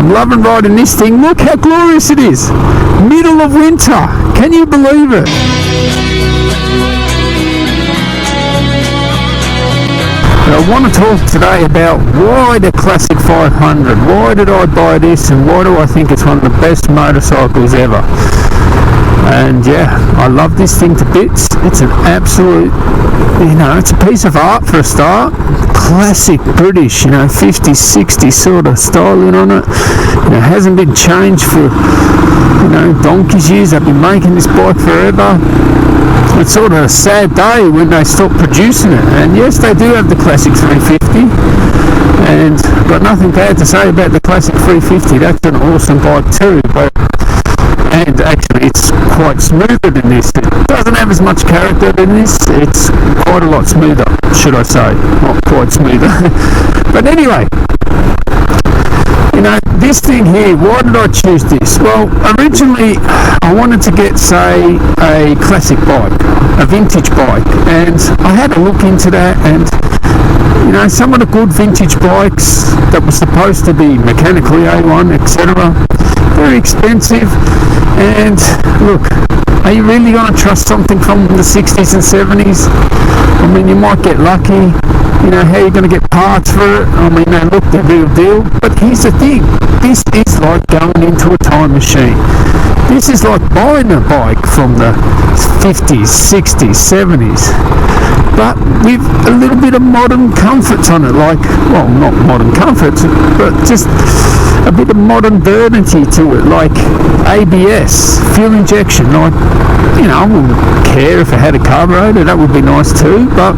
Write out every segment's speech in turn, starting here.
loving riding this thing. Look how glorious it is. Middle of winter. Can you believe it? I want to talk today about why the Classic 500. Why did I buy this, and why do I think it's one of the best motorcycles ever? And yeah, I love this thing to bits. It's an absolute, it's a piece of art for a start. Classic British, 50s, 60s sort of styling on it. It hasn't been changed for, donkey's years. They've been making this bike forever. It's sort of a sad day when they stop producing it. And yes, they do have the Classic 350, and I've got nothing bad to say about the Classic 350. That's an awesome bike too, and actually it's quite smoother than this. It doesn't have as much character than this. It's quite a lot smoother, should I say. Not quite smoother. But anyway, this thing here, why did I choose this? Well, originally I wanted to get, say, a classic bike, a vintage bike, and I had a look into that, and some of the good vintage bikes that were supposed to be mechanically A1, etc., very expensive. And look, are you really going to trust something from the 60s and 70s? I mean, you might get lucky. How are you going to get parts for it? I mean, they look the real deal. But here's the thing. This is like going into a time machine. This is like buying a bike from the 50s, 60s, 70s. But with a little bit of modern comforts on it. Like, well, not modern comforts, but just a bit of modern modernity to it. Like ABS, fuel injection. Like, I wouldn't care if it had a carburetor. That would be nice too. But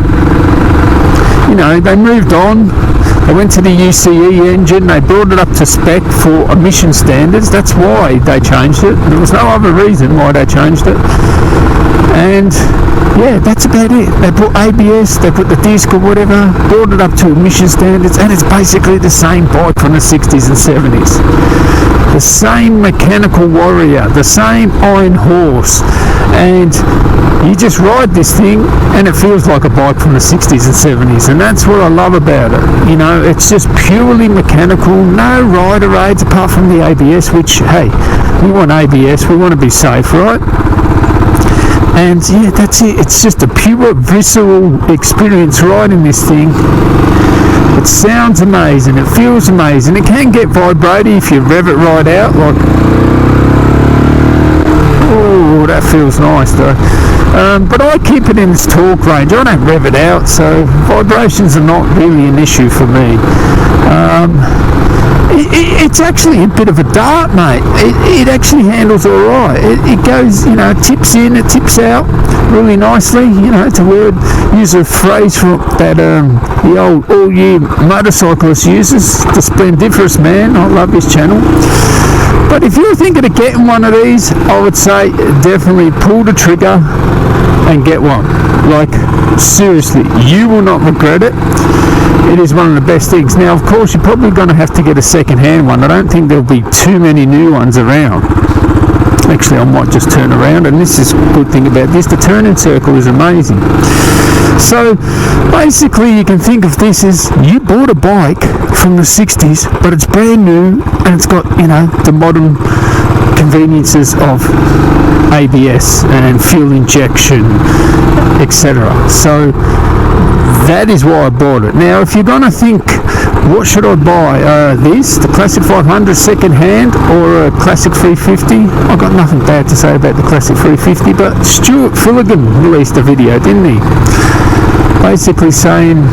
they moved on. They went to the UCE engine. They brought it up to spec for emission standards. That's why they changed it. There was no other reason why they changed it. And yeah, that's about it. They put ABS, they put the disc or whatever, brought it up to emission standards, and it's basically the same bike from the 60s and 70s. The same mechanical warrior, the same iron horse, and you just ride this thing and it feels like a bike from the 60s and 70s, and that's what I love about it. It's just purely mechanical, no rider aids apart from the ABS, which, hey, we want ABS, we want to be safe, right? And yeah, that's it. It's just a pure visceral experience riding this thing. It sounds amazing, it feels amazing. It can get vibrating if you rev it right out, like, oh, that feels nice though. But I keep it in its torque range. I don't rev it out, so vibrations are not really an issue for me. It's actually a bit of a dart, mate. It actually handles all right. It goes, tips in, it tips out really nicely. To use a phrase from that the old all-year motorcyclist uses, the splendiferous man. I love his channel. But if you're thinking of getting one of these, I would say definitely pull the trigger and get one. Like, seriously, you will not regret it. It is one of the best things. Now, of course, you're probably going to have to get a second-hand one. I don't think there'll be too many new ones around. Actually, I might just turn around, and this is a good thing about this. The turning circle is amazing. So, basically, you can think of this as you bought a bike from the 60s, but it's brand new, and it's got, the modern conveniences of ABS and fuel injection, etc. So that is why I bought it. Now, if you're going to think, what should I buy? The Classic 500 second hand or a Classic 350? I've got nothing bad to say about the Classic 350, but Stuart Filligan released a video, didn't he? Basically saying,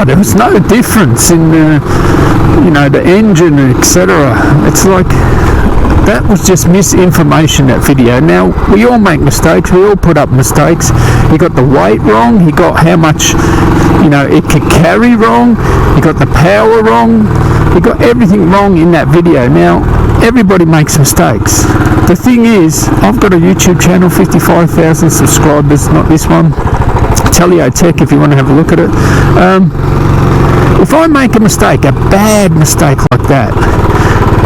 there was no difference in the engine, etc. It's like, that was just misinformation, that video. Now, we all make mistakes, we all put up mistakes. He got the weight wrong, he got how much it could carry wrong, he got the power wrong, he got everything wrong in that video. Now, everybody makes mistakes. The thing is, I've got a YouTube channel, 55,000 subscribers, not this one, Telio Tech, if you want to have a look at it. If I make a mistake, a bad mistake like that,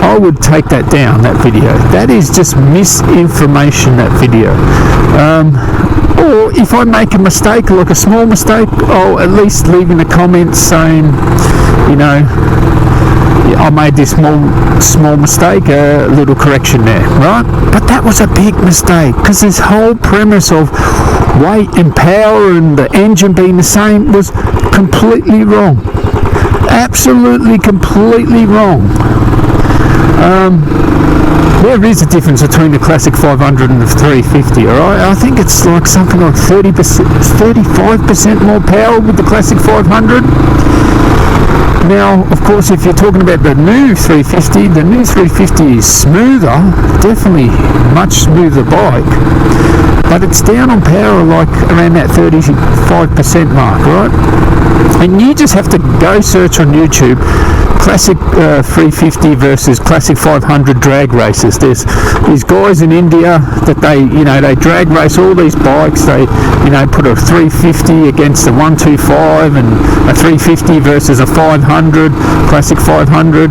I would take that down, that video. That is just misinformation, that video. Or if I make a mistake, like a small mistake, I'll at least leave in the comments saying, I made this small mistake, a little correction there, right? But that was a big mistake, because this whole premise of weight and power and the engine being the same was completely wrong. Absolutely, completely wrong. There is a difference between the Classic 500 and the 350, alright? I think it's like something like 30%, 35% more power with the Classic 500. Now, of course, if you're talking about the new 350, the new 350 is smoother, definitely much smoother bike, but it's down on power like around that 35% mark, right? And you just have to go search on YouTube Classic 350 versus Classic 500 drag races. There's these guys in India that they drag race all these bikes. They, put a 350 against a 125 and a 350 versus a 500, Classic 500.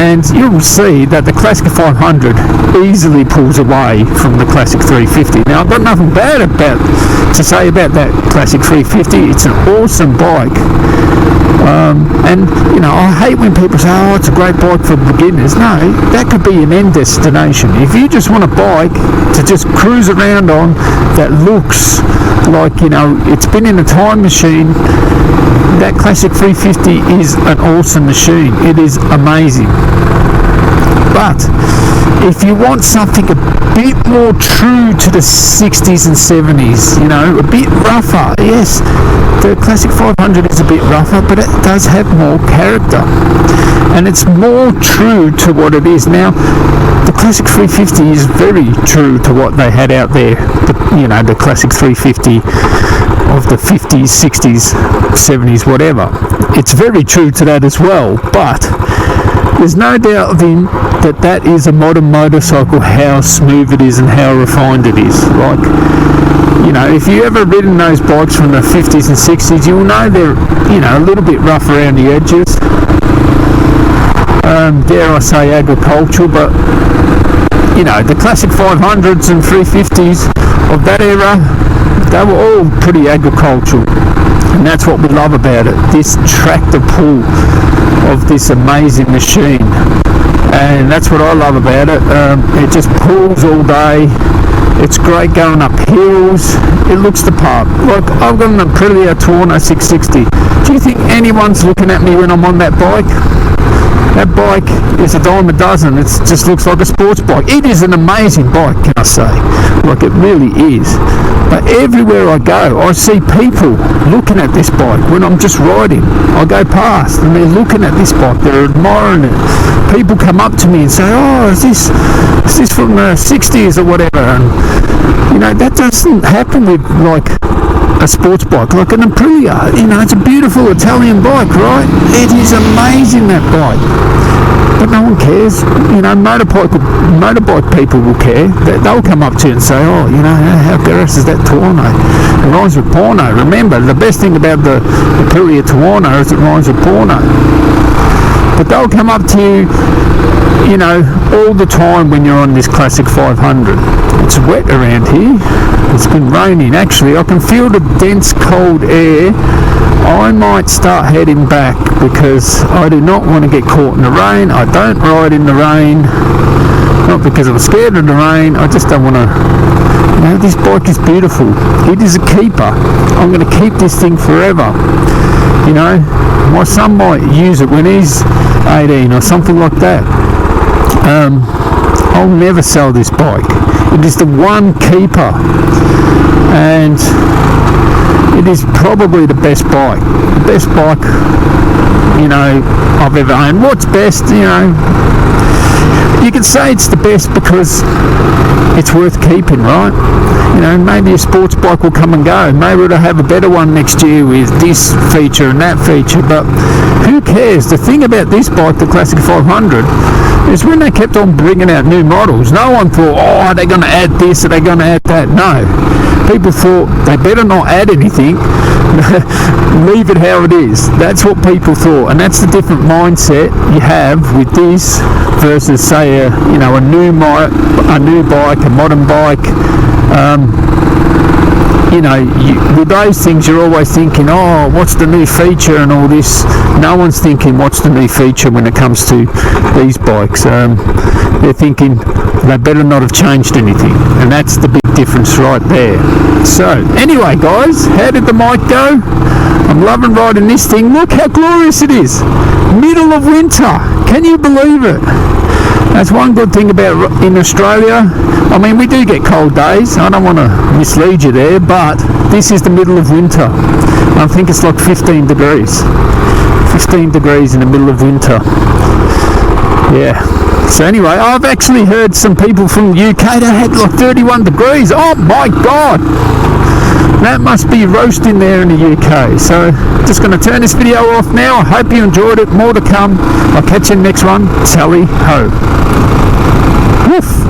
And you'll see that the Classic 500 easily pulls away from the Classic 350. Now, I've got nothing bad to say about that Classic 350. It's an awesome bike. I hate when people say, oh, it's a great bike for beginners. No, that could be an end destination. If you just want a bike to just cruise around on that looks like, it's been in a time machine, that Classic 350 is an awesome machine. It is amazing. But if you want something a bit more true to the 60s and 70s, a bit rougher, yes, the Classic 500 is a bit rougher, but it does have more character. And it's more true to what it is. Now, the Classic 350 is very true to what they had out there. The Classic 350 of the 50s, 60s, 70s, whatever. It's very true to that as well, but there's no doubt that is a modern motorcycle, how smooth it is and how refined it is. Like, if you ever ridden those bikes from the 50s and 60s, you'll know they're, a little bit rough around the edges. Dare I say agricultural, but, the Classic 500s and 350s of that era, they were all pretty agricultural. And that's what we love about it, this tractor pull of this amazing machine. And that's what I love about it. It just pulls all day. It's great going up hills. It looks the part. Like, I've got an Aprilia Tuono 660. Do you think anyone's looking at me when I'm on that bike? That bike is a dime a dozen. It just looks like a sports bike. It is an amazing bike, can I say? Like, it really is. But everywhere I go, I see people looking at this bike when I'm just riding. I go past and they're looking at this bike. They're admiring it. People come up to me and say, oh, is this from the 60s or whatever? And, that doesn't happen with, like, a sports bike like an Aprilia. It's a beautiful Italian bike, right? It is amazing, that bike. But no one cares. Motorbike people will care. They'll come up to you and say, oh, how gross is that Tuono? It rhymes with porno. Remember, the best thing about the Aprilia Tuono is it rhymes with porno. But they'll come up to you, all the time when you're on this Classic 500. It's wet around here. It's been raining. Actually, I can feel the dense cold air. I might start heading back because I do not want to get caught in the rain. I don't ride in the rain. Not because I'm scared of the rain. I just don't want to. This bike is beautiful. It is a keeper. I'm going to keep this thing forever. My son might use it when he's 18 or something like that. I'll never sell this bike. It is the one keeper, and it is probably the best bike. The best bike, I've ever owned. What's best, you can say it's the best because it's worth keeping, right? Maybe a sports bike will come and go. Maybe we'll have a better one next year with this feature and that feature, but who cares? The thing about this bike, the Classic 500, is when they kept on bringing out new models, no one thought, oh, are they going to add this, are they going to add that? No. People thought they better not add anything, leave it how it is. That's what people thought, and that's the different mindset you have with this versus, say, a new bike, a modern bike. you know, with those things you're always thinking, oh, what's the new feature and all this. No one's thinking what's the new feature when it comes to these bikes. They're thinking they better not have changed anything, and that's the big difference right there. So anyway guys, how did the mic go? I'm loving riding this thing. Look how glorious it is. Middle of winter. Can you believe it? That's one good thing about in Australia. I mean, we do get cold days. I don't want to mislead you there, but this is the middle of winter. I think it's like 15 degrees. 15 degrees in the middle of winter. Yeah. So anyway, I've actually heard some people from the UK that had like 31 degrees. Oh my God! That must be roasting there in the UK. So just going to turn this video off now. I hope you enjoyed it. More to come. I'll catch you in the next one. Tally ho. Woof.